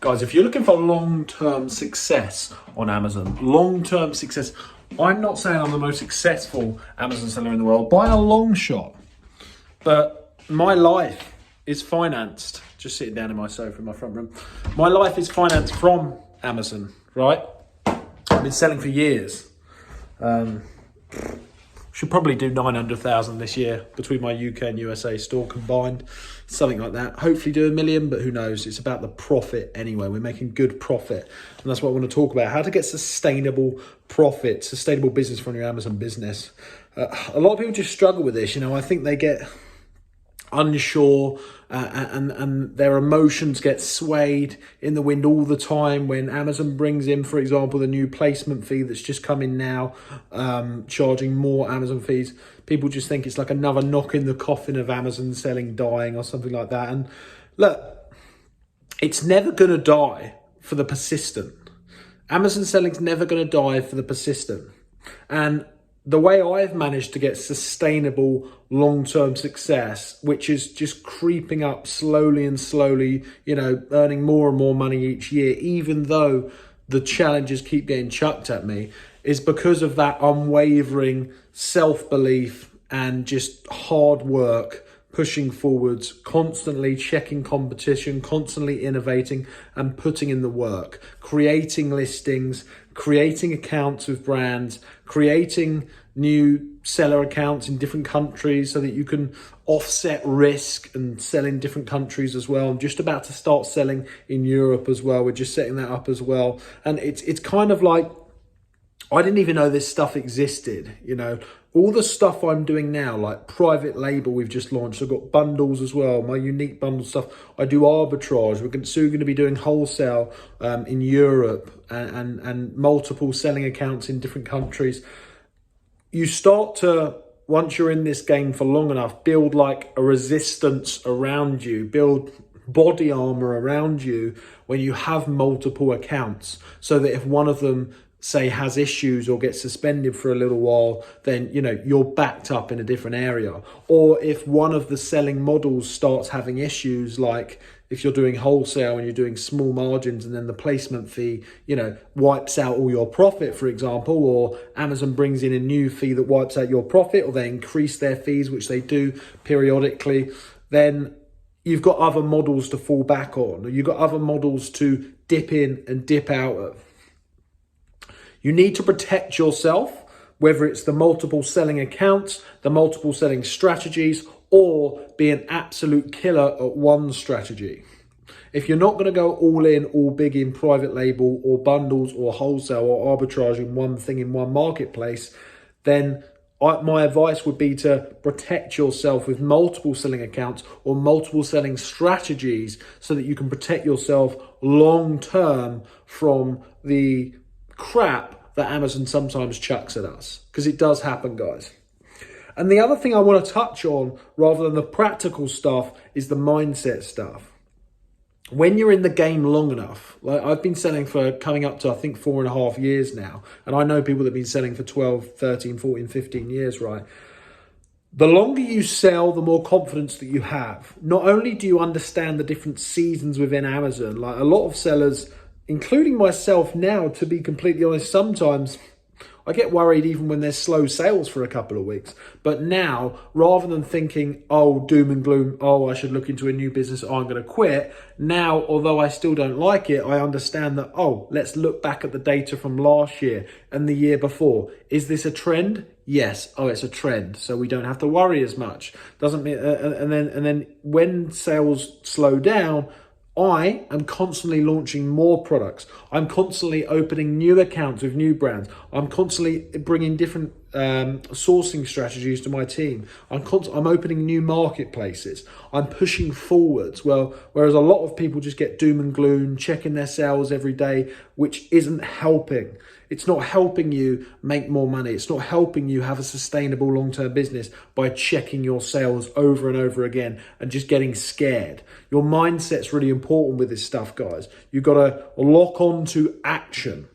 Guys, if you're looking for long-term success on Amazon, long-term success, I'm not saying I'm the most successful Amazon seller in the world by a long shot, but my life is financed, just sitting down in my sofa in my front room, my life is financed from Amazon, right? I've been selling for years. Should probably do 900,000 this year between my UK and USA store combined, something like that. Hopefully do 1 million, but who knows? It's about the profit anyway. We're making good profit. And that's what I want to talk about, how to get sustainable profit, sustainable business from your Amazon business. A lot of people just struggle with this. I think they get unsure and their emotions get swayed in the wind all the time when Amazon brings in, for example, the new placement fee that's just come in now, charging more Amazon fees. People just think it's like another knock in the coffin of Amazon selling dying or something like that. And look, it's never going to die for the persistent. Amazon selling's never going to die for the persistent. And the way I've managed to get sustainable long-term success, which is just creeping up slowly and slowly, earning more and more money each year, even though the challenges keep getting chucked at me, is because of that unwavering self-belief and just hard work, pushing forwards, constantly checking competition, constantly innovating and putting in the work, creating listings, creating accounts with brands, creating new seller accounts in different countries so that you can offset risk and sell in different countries as well. I'm just about to start selling in Europe as well. We're just setting that up as well. And it's kind of like, I didn't even know this stuff existed, all the stuff I'm doing now, like private label we've just launched. I've got bundles as well, my unique bundle stuff. I do arbitrage. We're soon going to be doing wholesale in Europe and multiple selling accounts in different countries. You start to, once you're in this game for long enough, build like a resistance around you, build body armor around you when you have multiple accounts, so that if one of them say has issues or gets suspended for a little while, then you're backed up in a different area. Or if one of the selling models starts having issues, like if you're doing wholesale and you're doing small margins and then the placement fee wipes out all your profit, for example, or Amazon brings in a new fee that wipes out your profit, or they increase their fees, which they do periodically, then you've got other models to fall back on, or you've got other models to dip in and dip out of. You need to protect yourself, whether it's the multiple selling accounts, the multiple selling strategies, or be an absolute killer at one strategy. If you're not going to go all in, all big in private label or bundles or wholesale or arbitrage in one thing in one marketplace, then my advice would be to protect yourself with multiple selling accounts or multiple selling strategies so that you can protect yourself long term from the crap that Amazon sometimes chucks at us, because it does happen, guys. And the other thing I want to touch on, rather than the practical stuff, is the mindset stuff. When you're in the game long enough, like I've been selling for coming up to, I think, 4.5 years now, and I know people that have been selling for 12, 13, 14, 15 years, right? The longer you sell, the more confidence that you have. Not only do you understand the different seasons within Amazon, like a lot of sellers, including myself now, to be completely honest, sometimes I get worried even when there's slow sales for a couple of weeks. But now, rather than thinking, oh, doom and gloom, oh, I should look into a new business, oh, I'm going to quit. Now, although I still don't like it, I understand that, oh, let's look back at the data from last year and the year before. Is this a trend? Yes. Oh, it's a trend. So we don't have to worry as much. Doesn't mean, and then when sales slow down, I am constantly launching more products. I'm constantly opening new accounts with new brands. I'm constantly bringing different sourcing strategies to my team. I'm opening new marketplaces. I'm pushing forwards. Well, whereas a lot of people just get doom and gloom, checking their sales every day, which isn't helping. It's not helping you make more money. It's not helping you have a sustainable long-term business by checking your sales over and over again and just getting scared. Your mindset's really important with this stuff, guys. You've got to lock on to action.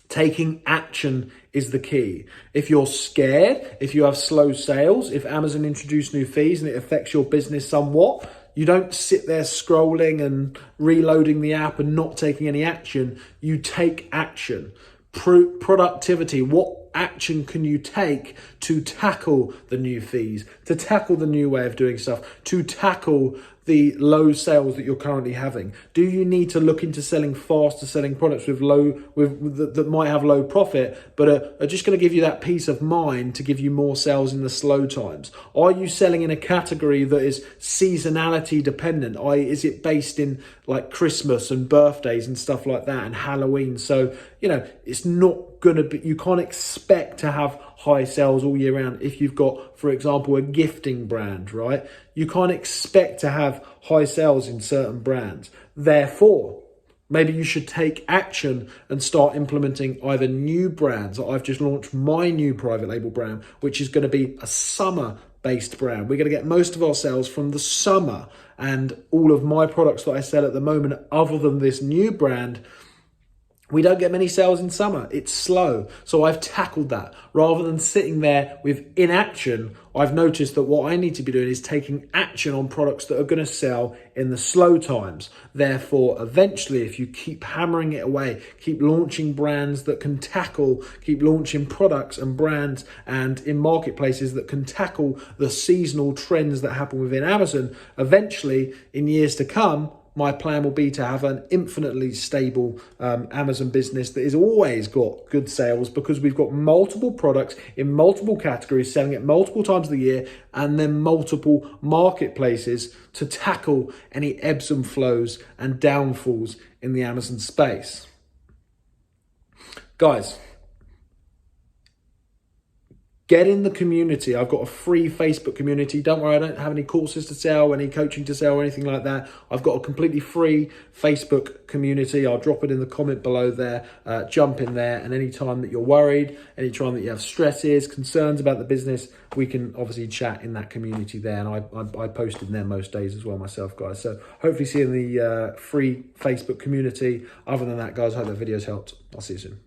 Taking action is the key. If you're scared, if you have slow sales, if Amazon introduced new fees and it affects your business somewhat, You don't sit there scrolling and reloading the app and not taking any action. You take action. Productivity. What action can you take to tackle the new fees, to tackle the new way of doing stuff, to tackle the low sales that you're currently having? Do you need to look into selling faster selling products that might have low profit, but are just going to give you that peace of mind to give you more sales in the slow times? Are you selling in a category that is seasonality dependent? Is it based in like Christmas and birthdays and stuff like that and Halloween? So, it's not going to be, you can't expect to have high sales all year round if you've got, for example, a gifting brand, right? You can't expect to have high sales in certain brands. Therefore, maybe you should take action and start implementing either new brands. I've just launched my new private label brand, which is going to be a summer-based brand. We're going to get most of our sales from the summer, and all of my products that I sell at the moment, other than this new brand, we don't get many sales in summer. It's slow. So I've tackled that. Rather than sitting there with inaction, I've noticed that what I need to be doing is taking action on products that are going to sell in the slow times. Therefore, eventually, if you keep hammering it away, keep launching brands that can tackle, keep launching products and brands and in marketplaces that can tackle the seasonal trends that happen within Amazon, eventually, in years to come, my plan will be to have an infinitely stable Amazon business that has always got good sales, because we've got multiple products in multiple categories, selling it multiple times of the year, and then multiple marketplaces to tackle any ebbs and flows and downfalls in the Amazon space. Guys, get in the community. I've got a free Facebook community. Don't worry, I don't have any courses to sell, any coaching to sell, or anything like that. I've got a completely free Facebook community. I'll drop it in the comment below there. Jump in there, and anytime that you're worried, anytime that you have stresses, concerns about the business, we can obviously chat in that community there. And I post in there most days as well myself, guys. So hopefully see you in the free Facebook community. Other than that, guys, I hope the video's helped. I'll see you soon.